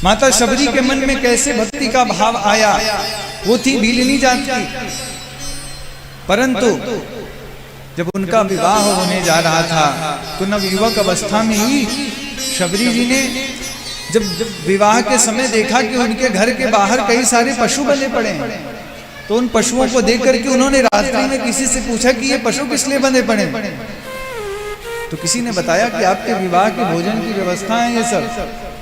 माता शबरी के मन में कैसे भक्ति का भाव आया। वो थी भीलनी जात की, परंतु जब उनका विवाह होने जा रहा था तो नवयुवक अवस्था में ही शबरी जी ने जब विवाह के समय देखा कि उनके घर के बाहर कई सारे पशु बंधे पड़े हैं, तो उन पशुओं को देख करके उन्होंने रात्रि में किसी से पूछा कि ये पशु किस लिए बंधे पड़े। तो किसी ने बताया कि आपके विवाह के भोजन की व्यवस्था है, ये सब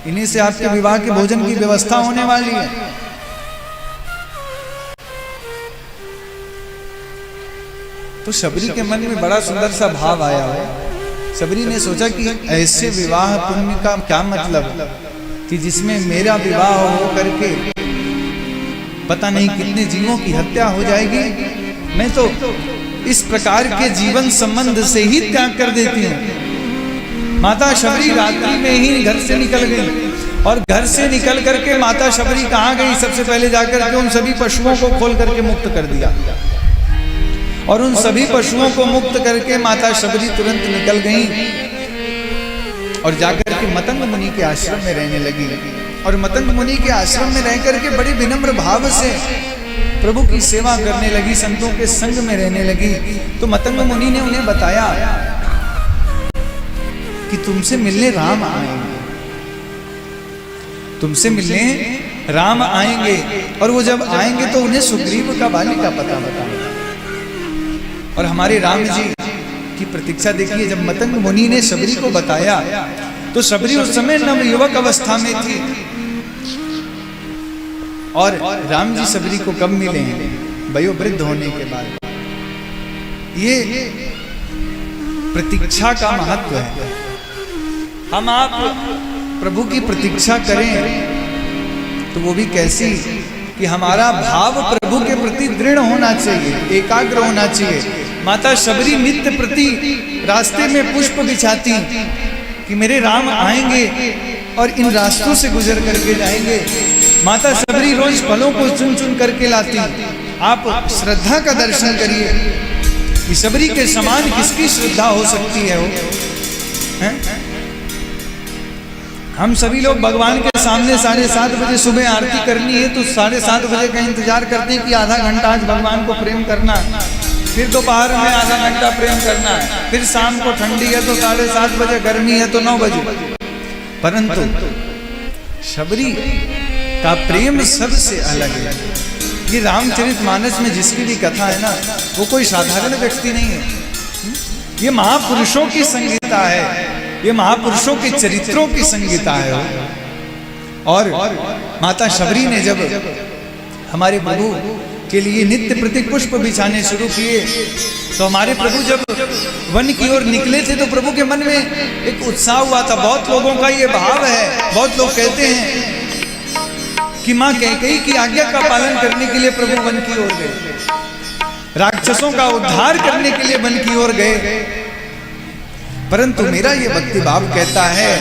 इन्हीं से आपके विवाह के भोजन की व्यवस्था होने वाली है। तो शबरी के मन में बड़ा सुंदर सा भाव आया है। शबरी ने सोचा कि ऐसे विवाह पुण्य का क्या मतलब कि जिसमें मेरा विवाह हो करके पता नहीं कितने जीवों की हत्या हो जाएगी। मैं तो इस प्रकार के जीवन संबंध से ही त्याग कर देती हूँ। माता शबरी रात्रि में ही घर से निकल गई और घर से निकल करके माता शबरी कहाँ गई, सबसे पहले जाकर के उन सभी पशुओं को खोल करके मुक्त कर दिया और उन सभी पशुओं को मुक्त करके माता शबरी तुरंत निकल गई और जाकर के मतंग मुनि के आश्रम में रहने लगी। और मतंग मुनि के आश्रम में रह करके बड़े विनम्र भाव से प्रभु की सेवा करने लगी, संतों के संग में रहने लगी। तो मतंग मुनि ने उन्हें बताया कि तुमसे मिलने राम आएंगे, तुमसे मिलने राम आएंगे, और वो जब आएंगे तो उन्हें सुग्रीव का बाली का पता बताना। और हमारे राम जी की प्रतीक्षा देखिए, जब मतंग मुनि ने शबरी को बताया तो शबरी उस समय नवयुवक अवस्था में थी और राम जी शबरी को कब मिले हैं, वयोवृद्ध होने के बाद। ये प्रतीक्षा का महत्व है। हम आप प्रभु की प्रतीक्षा करें तो वो भी कैसी कि हमारा भाव प्रभु के प्रति दृढ़ होना चाहिए, एकाग्र होना चाहिए। माता शबरी नित्य प्रति रास्ते में पुष्प बिछाती कि मेरे राम आएंगे और इन रास्तों से गुजर करके जाएंगे। माता शबरी रोज फलों को चुन चुन करके लाती। आप श्रद्धा का दर्शन करिए कि शबरी के समान किसकी श्रद्धा हो सकती है। वो हम सभी लोग भगवान के सामने 7:30 बजे सुबह आरती करनी है तो 7:30 बजे का इंतजार करते हैं कि आधा घंटा आज भगवान को प्रेम करना, फिर दोपहर में आधा घंटा प्रेम करना है, फिर शाम को ठंडी है तो 7:30 बजे, गर्मी है तो 9 बजे। परंतु शबरी का प्रेम सबसे अलग है। ये रामचरितमानस में जिसकी भी कथा है ना, वो कोई साधारण व्यक्ति नहीं है। ये महापुरुषों की संगीता है, ये महापुरुषों के चरित्रों की संगीता है। और माता शबरी ने जब हमारे प्रभु के लिए नित्य प्रति पुष्प बिछाने शुरू किए तो हमारे प्रभु जब वन की ओर निकले थे तो प्रभु के मन में एक उत्साह हुआ था। बहुत लोगों का ये भाव है, बहुत लोग कहते हैं कि माँ कैकेयी की आज्ञा का पालन करने के लिए प्रभु वन की ओर गए, राक्षसों का उद्धार करने के लिए वन की ओर गए। परंतु मेरा ये भक्ति भाव कहता है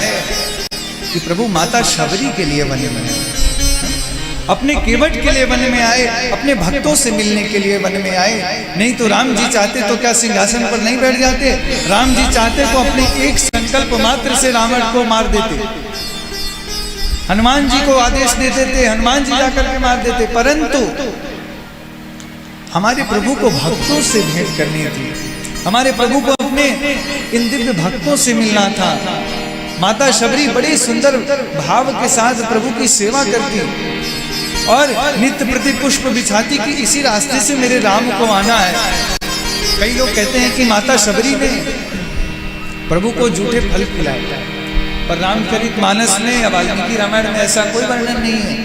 कि प्रभु माता शबरी के लिए वन में आए, अपने केवट के लिए वन में आए, अपने भक्तों से मिलने के लिए वन में आए। नहीं तो राम जी चाहते तो क्या सिंहासन पर नहीं बैठ जाते? राम जी चाहते तो अपने एक संकल्प मात्र से रावण को मार देते, हनुमान जी को आदेश दे देते, हनुमान जी जाकर के मार देते। परंतु हमारे प्रभु को भक्तों से भेंट करनी थी, हमारे प्रभु को अपने इन दिव्य भक्तों से मिलना था। माता शबरी बड़े सुंदर भाव के साथ प्रभु की सेवा करती और नित्य प्रति पुष्प बिछाती कि इसी रास्ते से मेरे राम को आना है। कई लोग कहते हैं कि माता शबरी ने प्रभु को जूठे फल खिलाए, पर रामचरितमानस में या वाल्मीकि रामायण में ऐसा कोई वर्णन नहीं है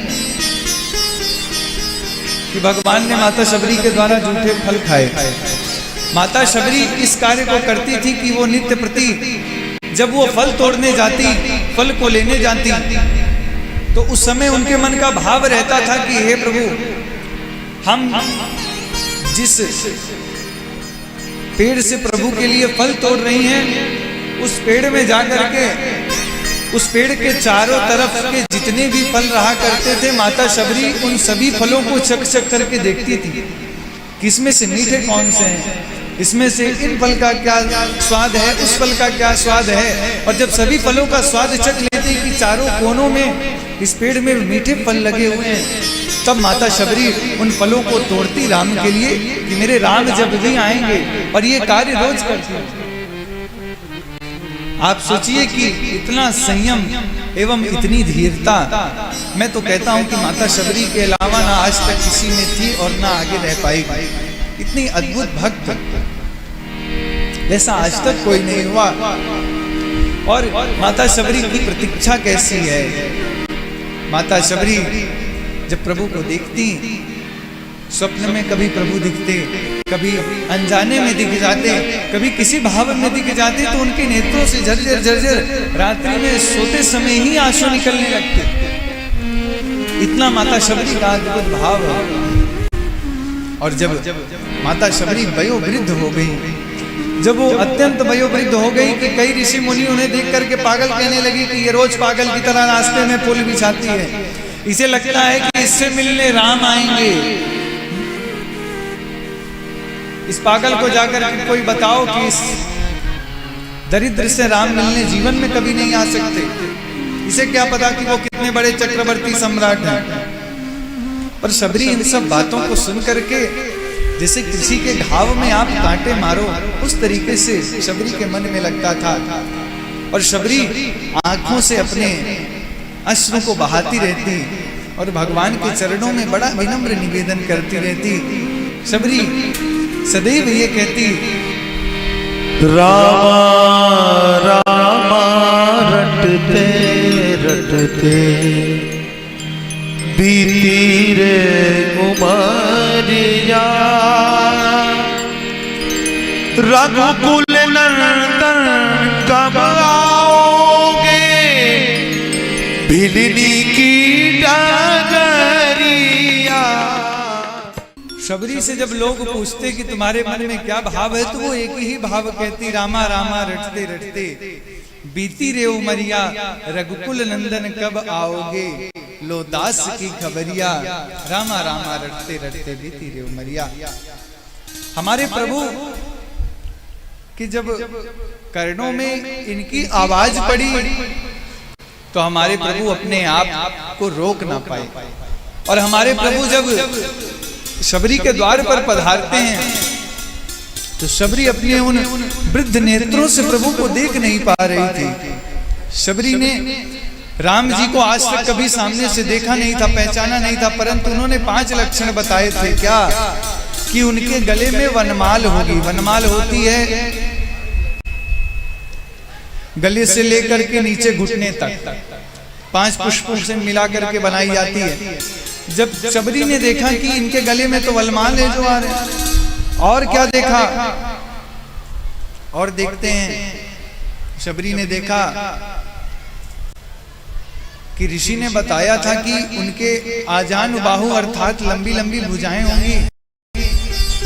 कि भगवान ने माता शबरी के द्वारा जूठे फल खाए। माता शबरी इस कार्य को करती थी कि वो नित्य प्रति जब वो फल तोड़ने जाती, फल को लेने जाती, तो उस समय उनके मन का भाव रहता था कि हे प्रभु, हम जिस पेड़ से प्रभु के लिए फल तोड़ रही हैं, उस पेड़ में जाकर के उस पेड़ के चारों तरफ के जितने भी फल रहा करते थे, माता शबरी उन सभी फलों को चख चख करके देखती थी किसमें से मीठे कौन से हैं, इसमें से इन फल का क्या स्वाद है, उस फल का क्या स्वाद है। और जब सभी फलों का स्वाद चख लेती कि चारों कोनों में इस पेड़ में मीठे फल लगे हुए हैं। तब माता शबरी उन फलों को तोड़ती राम के लिए कि मेरे राम जब भी आएंगे, और ये कार्य रोज करती है। आप सोचिए कि इतना संयम एवं इतनी धीरता, मैं तो कहता हूं कि माता शबरी के अलावा ना आज तक किसी में थी और ना आगे रह पाएगी। इतनी अद्भुत भक्त ऐसा आज तक कोई नहीं हुआ। और माता शबरी की प्रतीक्षा कैसी है। माता शबरी जब प्रभु को देखती, स्वप्न में कभी प्रभु दिखते, कभी अनजाने में दिख जाते, कभी किसी भाव में दिख जाते, तो उनके नेत्रों से झरझर झरझर रात्रि में सोते समय ही आंसू निकलने लगते। इतना माता शबरी का अद्भुत भाव है। और जब माता शबरी वयोवृद्ध हो गई, जब वो अत्यंत वयोवृद्ध हो गई कि कई ऋषि मुनि उन्हें देख करके पागल कहने लगे कि ये रोज पागल की तरह रास्ते में फूल बिछाती है, इसे लगता है कि इससे मिलने राम आएंगे। इस पागल को जाकर कोई बताओ कि इस दरिद्र से राम मिलने जीवन में कभी नहीं आ सकते। इसे क्या पता कि वो कितने बड़े चक्रवर्ती सम्राट हैं। पर शबरी इन सब बातों को सुन करके, जैसे किसी के घाव में आप कांटे मारो, उस तरीके से शबरी के मन में लगता था। और शबरी आंखों से अपने अश्रु को बहाती रहती और भगवान के चरणों में बड़ा विनम्र निवेदन करती रहती। शबरी सदैव ये कहती, रामा रामा रटते रटते बीती रे उमरिया, रघुकुल नंदन कब आओगे, भिलनी की डगरिया। शबरी से जब लोग पूछते कि तुम्हारे मन में क्या भाव है, तो वो एक ही भाव कहती, रामा रामा रटते रटते बीती रे उमरिया, रघुकुल नंदन कब आओगे, लो दास की खबरिया, रामा रामा रटते रटते बीती रे उमरिया। हमारे प्रभु कि जब कर्णों में इनकी आवाज पड़ी, तो हमारे प्रभु अपने आप को रोक ना पाए। और हमारे प्रभु जब शबरी के द्वार पर पधारते हैं, तो शबरी अपने उन वृद्ध नेत्रों से प्रभु को देख नहीं पा रही थी। शबरी ने राम जी को आज तक कभी सामने से देखा नहीं था, पहचाना नहीं था, परंतु उन्होंने 5 लक्षण बताए थे। क्या? कि उनके गले में वनमाल होगी। वनमाल होती है गले से लेकर के नीचे घुटने तक, 5 पुष्पों से मिला करके बनाई जाती है। जब शबरी ने देखा कि इनके गले में तो वनमाल है जो आ रहे हैं, और क्या देखा? और देखते हैं, शबरी ने देखा कि ऋषि ने बताया था कि उनके आजान बाहु अर्थात लंबी लंबी भुजाएं होंगी।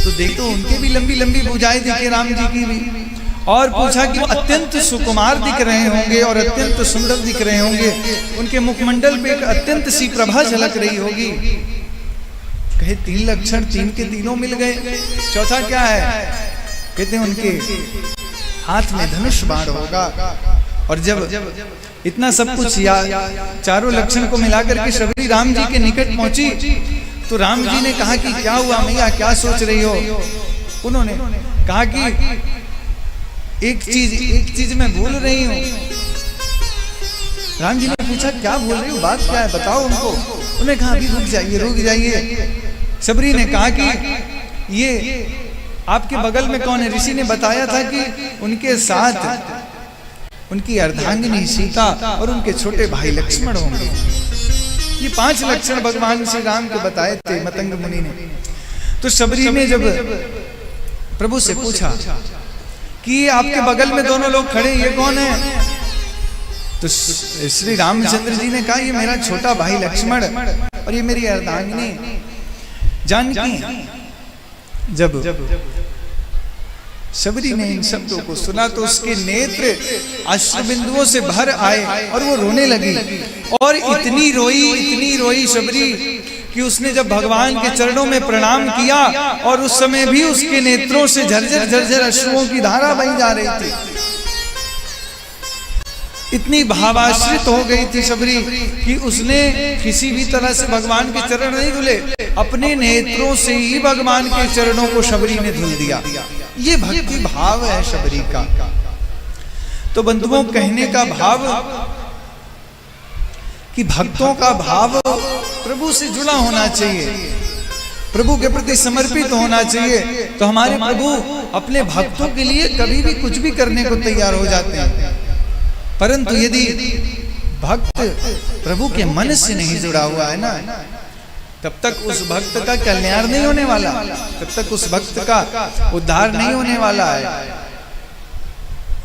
तो देखो उनके भी लंबी लंबी भुजाएं दिखे, राम जी की भी। और पूछा कि वो अत्यंत सुकुमार दिख रहे होंगे और अत्यंत सुंदर दिख रहे होंगे, उनके मुखमंडल पे एक अत्यंत सी प्रभा झलक रही होगी। कहे 3 लक्षण, 3 के तीनों मिल गए, चौथा क्या है? कहते हैं उनके हाथ में धनुष बाण होगा। और जब इतना सब कुछ चारों लक्षण को मिलाकर के शबरी राम जी के निकट पहुंची, तो राम जी ने कहा कि क्या हुआ मैया, क्या सोच रही हो? उन्होंने कहा कि एक चीज मैं भूल रही हूँ। राम जी ने पूछा क्या भूल रही हो, बात क्या है, बताओ उनको। उन्होंने कहा अभी रुक जाइए। शबरी ने कहा कि ये आपके बगल में कौन है? ऋषि ने बताया था कि उनके साथ उनकी अर्धांगिनी सीता और उनके छोटे भाई लक्ष्मण होंगे। ये 5 लक्षण भगवान श्री राम को बताए थे मतंग मुनि ने। तो शबरी ने जब प्रभु से पूछा कि आपके बगल में दोनों लोग खड़े, ये कौन है? तो श्री रामचंद्र जी ने कहा ये मेरा छोटा भाई लक्ष्मण और ये मेरी अर्धांगिनी जानकी। जब शबरी ने इन शब्दों को सुना तो उसके नेत्र अश्रु बिंदुओं से भर आए और वो रोने लगी। और इतनी रोई शबरी कि उसने जब भगवान के चरणों में प्रणाम किया और उस समय भी उसके नेत्रों से झरझर झरझर अश्रुओं की धारा बही जा रही थी। इतनी भावाश्रित हो गई थी शबरी कि उसने किसी भी तरह से भगवान के चरण नहीं धुले, अपने नेत्रों से ही भगवान के चरणों को शबरी ने धुल दिया। ये भक्ति भाव है शबरी का। तो बंधुओं, कहने का भाव कि भक्तों का भाव प्रभु से जुड़ा होना चाहिए, प्रभु के प्रति समर्पित होना चाहिए। तो हमारे प्रभु अपने भक्तों के लिए कभी भी कुछ भी करने को तैयार हो जाते हैं। परंतु यदि भक्त प्रभु के मन से नहीं जुड़ा हुआ है ना, तब तक उस भक्त का कल्याण नहीं होने वाला, तब तक उस भक्त का उद्धार नहीं होने वाला है।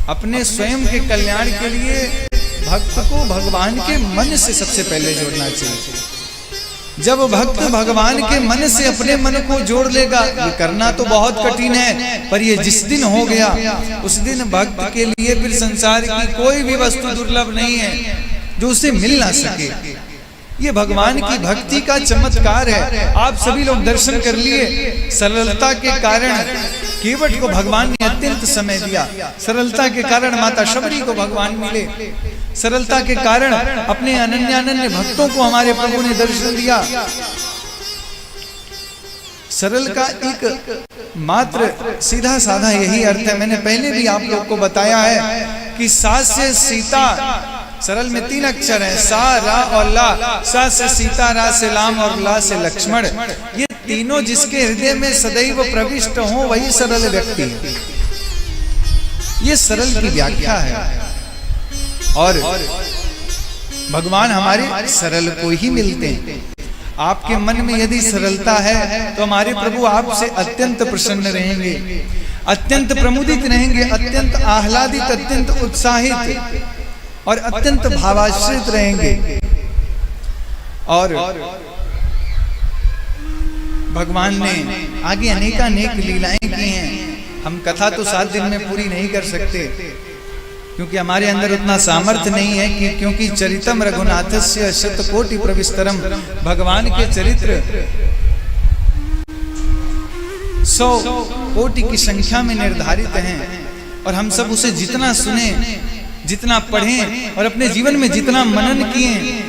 अपने स्वयं के कल्याण के लिए भक्त को भगवान के मन से सबसे पहले जोड़ना चाहिए। जब भक्त भगवान के मन से अपने मन को जोड़ लेगा, ये करना तो बहुत कठिन है, पर ये जिस दिन हो गया उस दिन भक्त के लिए फिर संसार की कोई भी वस्तु दुर्लभ नहीं है जो उसे मिल ना सके। ये भगवान की भक्ति का चमत्कार है। आप सभी लोग दर्शन कर लिए, सरलता के कारण केवट को भगवान ने अत्यंत समय दिया, सरलता के कारण माता शबरी को भगवान मिले, सरलता के कारण अपने अनन्य भक्तों को हमारे प्रभु ने दर्शन दिया। सरल का एक मात्र सीधा साधा यही अर्थ है। मैंने पहले भी आप लोग को बताया है कि सा से सीता, सरल में 3 अक्षर हैं, सा, रा और ला। सा से सीता, रा से राम और ला से लक्ष्मण। ये तीनों जिसके हृदय में सदैव प्रविष्ट हो वही सरल व्यक्ति है। ये सरल की व्याख्या है। और भगवान हमारे सरल को ही मिलते हैं। आपके मन में यदि सरलता है तो हमारे प्रभु आपसे अत्यंत प्रसन्न रहेंगे, अत्यंत प्रमुदित रहेंगे, अत्यंत आह्लादित, अत्यंत उत्साहित और अत्यंत भावाश्रित रहेंगे। और भगवान ने आगे अनेकानेक लीलाएं की हैं। हम कथा तो 7 दिन में पूरी नहीं कर सकते, क्योंकि हमारे अंदर उतना सामर्थ्य नहीं है कि क्योंकि चरितम रघुनाथस्य शतकोटि प्रविस्तरम, भगवान के चरित्र 100 कोटि की संख्या में निर्धारित हैं। और हम सब उसे जितना सुने, जितना पढ़ें और अपने जीवन में जितना मनन किए,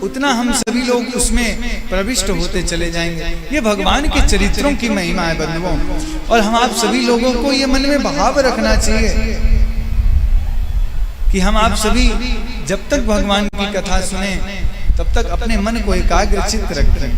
उतना हम सभी लोग उसमें प्रविष्ट होते चले जाएंगे। ये भगवान के चरित्रों की महिमा है बंधुओं। और हम आप सभी लोगों को ये मन में भाव रखना चाहिए कि हम आप सभी जब तक भगवान की कथा सुने तब तक अपने मन को एकाग्रचित्त रखें।